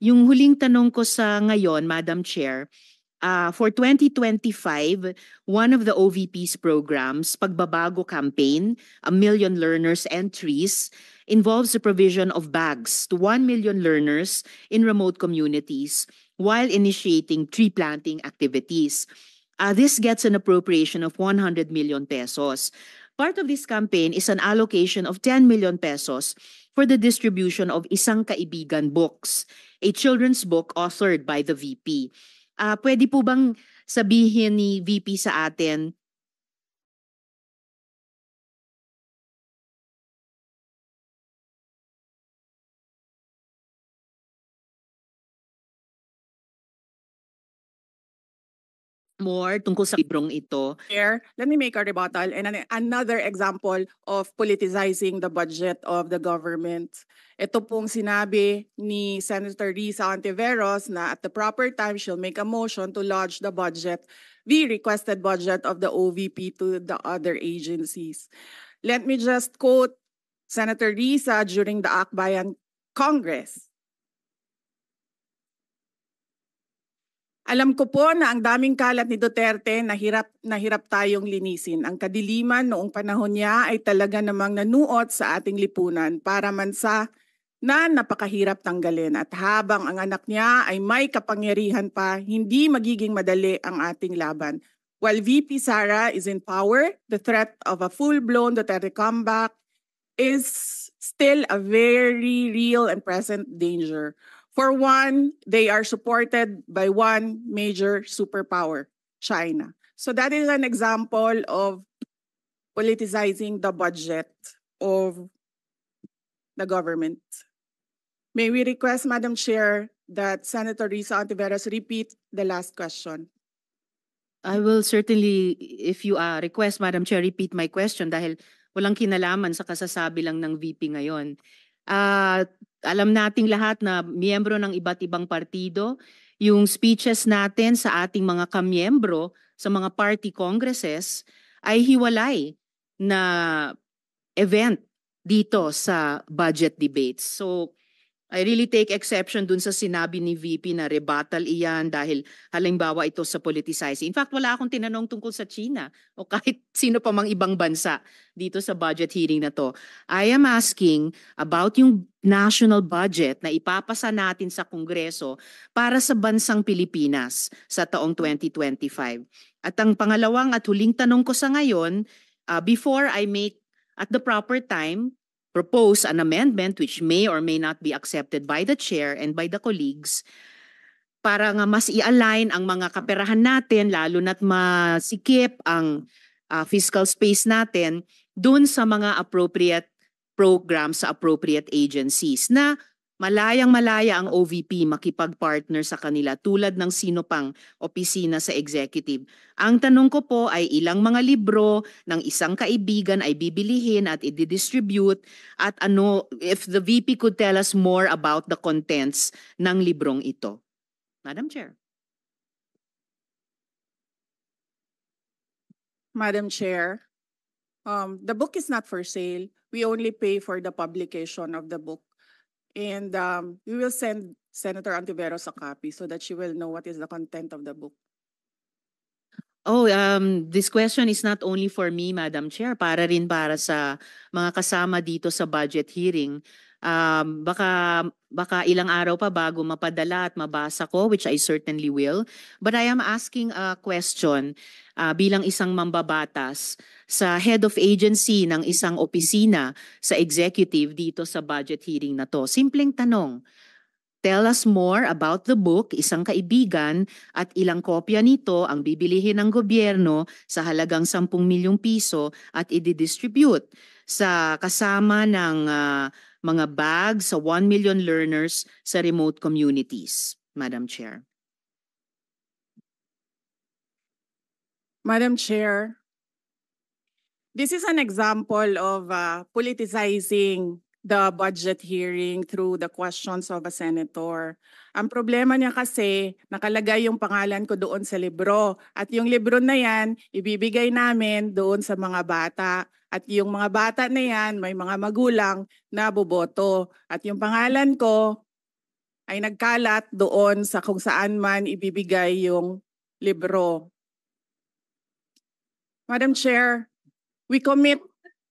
Yung huling tanong ko sa ngayon, Madam Chair, for 2025, one of the OVP's programs, Pagbabago Campaign, 1 million learners entries, involves the provision of bags to 1 million learners in remote communities while initiating tree planting activities. This gets an appropriation of 100 million pesos. Part of this campaign is an allocation of 10 million pesos for the distribution of Isang Kaibigan books, a children's book authored by the VP. Pwede po bang sabihin ni VP sa atin more tungkol sa librong ito? Chair, let me make a rebuttal and another example of politicizing the budget of the government. Ito pong sinabi ni Senator Risa Ontiveros na at the proper time she'll make a motion to lodge the budget, the requested budget of the OVP to the other agencies. Let me just quote Senator Risa during the Akbayan Congress. Alam ko po na ang daming kalat ni Duterte na hirap tayong linisin. Ang kadiliman noong panahon niya ay talaga namang nanuot sa ating lipunan para mansa na napakahirap tanggalin. At habang ang anak niya ay may kapangyarihan pa, hindi magiging madali ang ating laban. While VP Sara is in power, the threat of a full-blown Duterte comeback is still a very real and present danger. For one, they are supported by one major superpower, China. So that is an example of politicizing the budget of the government. May we request, Madam Chair, that Senator Risa Ontiveros repeat the last question? I will certainly, if you request, Madam Chair, repeat my question dahil walang kinalaman sa kasasabi lang ng VP ngayon. Alam nating lahat na miyembro ng iba't ibang partido, yung speeches natin sa ating mga kamiyembro sa mga party congresses ay hiwalay na event dito sa budget debates. So I really take exception dun sa sinabi ni VP na rebuttal iyan dahil halimbawa ito sa politicizing. In fact, wala akong tinanong tungkol sa China o kahit sino pa mang ibang bansa dito sa budget hearing na to. I am asking about yung national budget na ipapasa natin sa Kongreso para sa bansang Pilipinas sa taong 2025. At ang pangalawang at huling tanong ko sa ngayon, before I make at the proper time propose an amendment which may or may not be accepted by the chair and by the colleagues para nga mas i-align ang mga kaperahan natin lalo na't masikip ang fiscal space natin dun sa mga appropriate programs sa appropriate agencies na malayang-malaya ang OVP makipag-partner sa kanila tulad ng sino pang opisina sa executive. Ang tanong ko po ay ilang mga libro ng Isang Kaibigan ay bibilihin at i-distribute at ano, if the VP could tell us more about the contents ng librong ito. Madam Chair. Madam Chair, the book is not for sale. We only pay for the publication of the book. And we will send Senator Ontiveros a copy so that she will know what is the content of the book. Oh, this question is not only for me, Madam Chair, para rin para sa mga kasama dito sa budget hearing. Baka ilang araw pa bago mapadala at mabasa ko, which I certainly will. But I am asking a question bilang isang mambabatas sa head of agency ng isang opisina sa executive dito sa budget hearing na to. Simpleng tanong. Tell us more about the book, Isang Kaibigan, at ilang kopya nito ang bibilihin ng gobyerno sa halagang 10 milyong piso at i-distribute sa kasama ng mga bags sa 1 million learners sa remote communities, Madam Chair. Madam Chair, this is an example of politicizing the budget hearing through the questions of a senator. Ang problema niya kasi, nakalagay yung pangalan ko doon sa libro. At yung libro na yan, ibibigay namin doon sa mga bata. At yung mga bata na yan, may mga magulang na boboto. At yung pangalan ko ay nagkalat doon sa kung saan man ibibigay yung libro. Madam Chair, we commit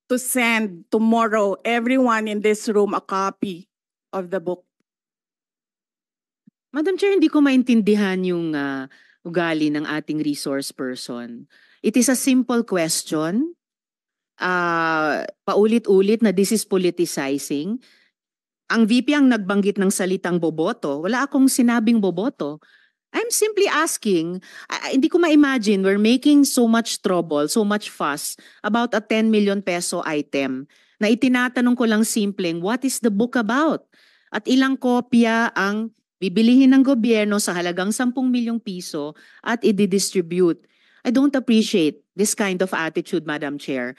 to send tomorrow everyone in this room a copy of the book. Madam Chair, hindi ko maintindihan yung ugali ng ating resource person. It is a simple question. Paulit-ulit na this is politicizing. Ang VP ang nagbanggit ng salitang boboto. Wala akong sinabing boboto. I'm simply asking, hindi ko ma-imagine we're making so much trouble, so much fuss about a 10 million peso item na itinatanong ko lang simpleng, what is the book about? At ilang kopya ang bibilihin ng gobyerno sa halagang 10 milyong piso at i-distribute. I don't appreciate this kind of attitude, Madam Chair.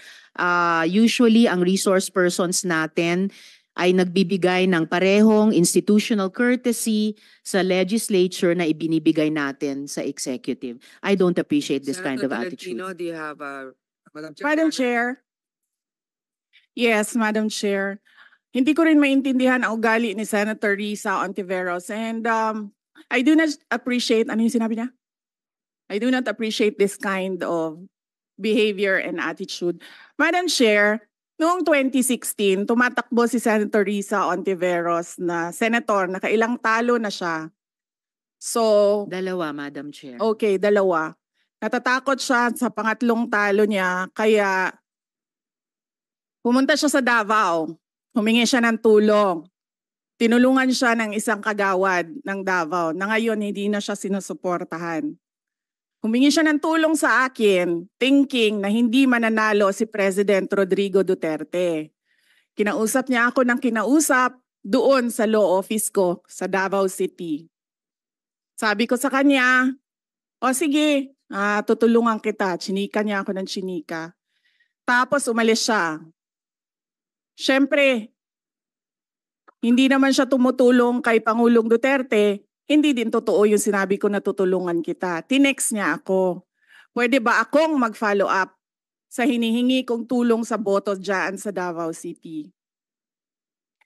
Usually, ang resource persons natin ay nagbibigay ng parehong institutional courtesy sa legislature na ibinibigay natin sa executive. I don't appreciate this kind of attitude. Tolentino, do you have Madam Chair? Madam Chair. Yes, Madam Chair. Hindi ko rin maintindihan ang ugali ni Senator Risa Ontiveros, and I do not appreciate, ano yung sinabi niya? I do not appreciate this kind of behavior and attitude. Madam Chair, noong 2016, tumatakbo si Senator Risa Ontiveros na senator, nakailang talo na siya. So, Dalawa, Madam Chair. okay, dalawa. Natatakot siya sa pangatlong talo niya, kaya pumunta siya sa Davao. Humingi siya ng tulong. Tinulungan siya ng isang kagawad ng Davao na ngayon hindi na siya sinusuportahan. Humingi siya ng tulong sa akin, thinking na hindi mananalo si President Rodrigo Duterte. Kinausap niya ako ng kinausap doon sa law office ko sa Davao City. Sabi ko sa kanya, o sige, tutulungan kita. Chinika niya ako ng chinika. Tapos umalis siya. Siyempre, hindi naman siya tumutulong kay Pangulong Duterte. Hindi din totoo yung sinabi ko na tutulungan kita. Tinext niya ako. Pwede ba akong mag-follow up sa hinihingi kong tulong sa boto dyan sa Davao City?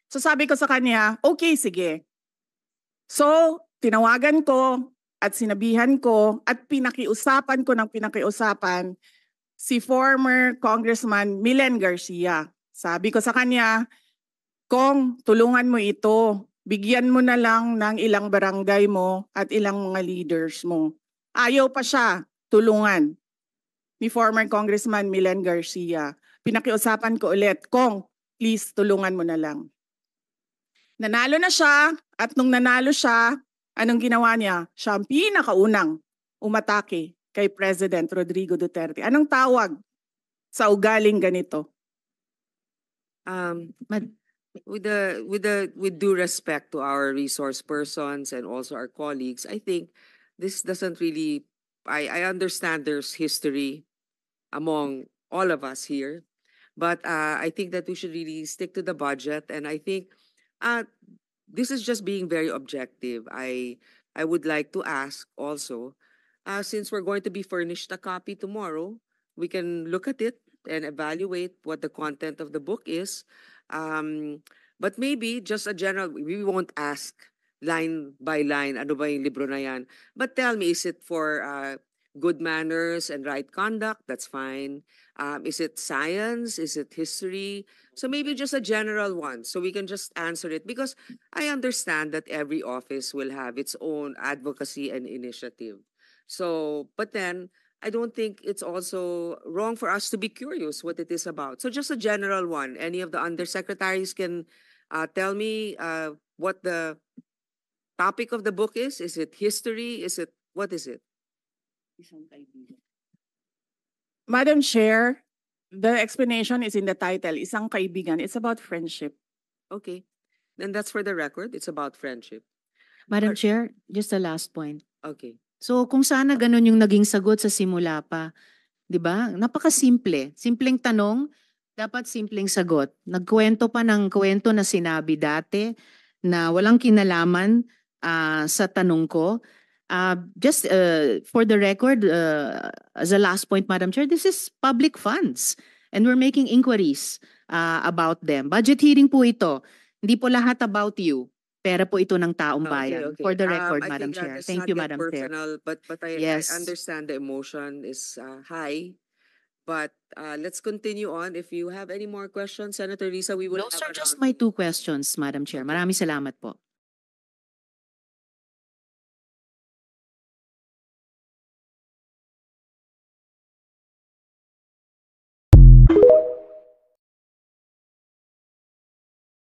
So sabi ko sa kanya, okay, sige. So tinawagan ko at sinabihan ko at pinakiusapan ko ng pinakiusapan si former Congressman Milen Garcia. Sabi ko sa kanya, Kong, tulungan mo ito. Bigyan mo na lang ng ilang barangay mo at ilang mga leaders mo. Ayaw pa siya tulungan ni former Congressman Milen Garcia. Pinakiusapan ko ulit, Kong, please tulungan mo na lang. Nanalo na siya at nung nanalo siya, anong ginawa niya? Siya ang pinakaunang umatake kay President Rodrigo Duterte. Anong tawag sa ugaling ganito? With due respect to our resource persons and also our colleagues, I think this doesn't really, I understand there's history among all of us here, but I think that we should really stick to the budget, and I think this is just being very objective. I would like to ask also, since we're going to be furnished a copy tomorrow, we can look at it and evaluate what the content of the book is. But maybe just a general, we won't ask line by line, ano ba yung libro na yan? But tell me, is it for good manners and right conduct? That's fine. Is it science? Is it history? So maybe just a general one, so we can just answer it. Because I understand that every office will have its own advocacy and initiative. So, but then, I don't think it's also wrong for us to be curious what it is about. So just a general one. Any of the undersecretaries can tell me what the topic of the book is? Is it history? What is it? Madam Chair, the explanation is in the title, Isang Kaibigan. It's about friendship. Okay. Then that's for the record. It's about friendship. Madam Chair, just a last point. Okay. So kung sana ganun yung naging sagot sa simula pa, 'di ba? Napakasimple. Simpleng tanong, dapat simpleng sagot. Nagkwento pa ng kwento na sinabi dati na walang kinalaman sa tanong ko. Just for the record, as a last point, Madam Chair, this is public funds and we're making inquiries about them. Budget hearing po ito. Hindi po lahat about you. Pera po ito ng taong Okay, bayan. okay. For the record, I Madam think Chair. let's Thank not you, get Madam Chair. personal, but I Yes. understand the emotion is high. But let's continue on. If you have any more questions, Senator Risa, we will Those have are a just round my 2 questions, Madam Chair. Okay. Maraming salamat po.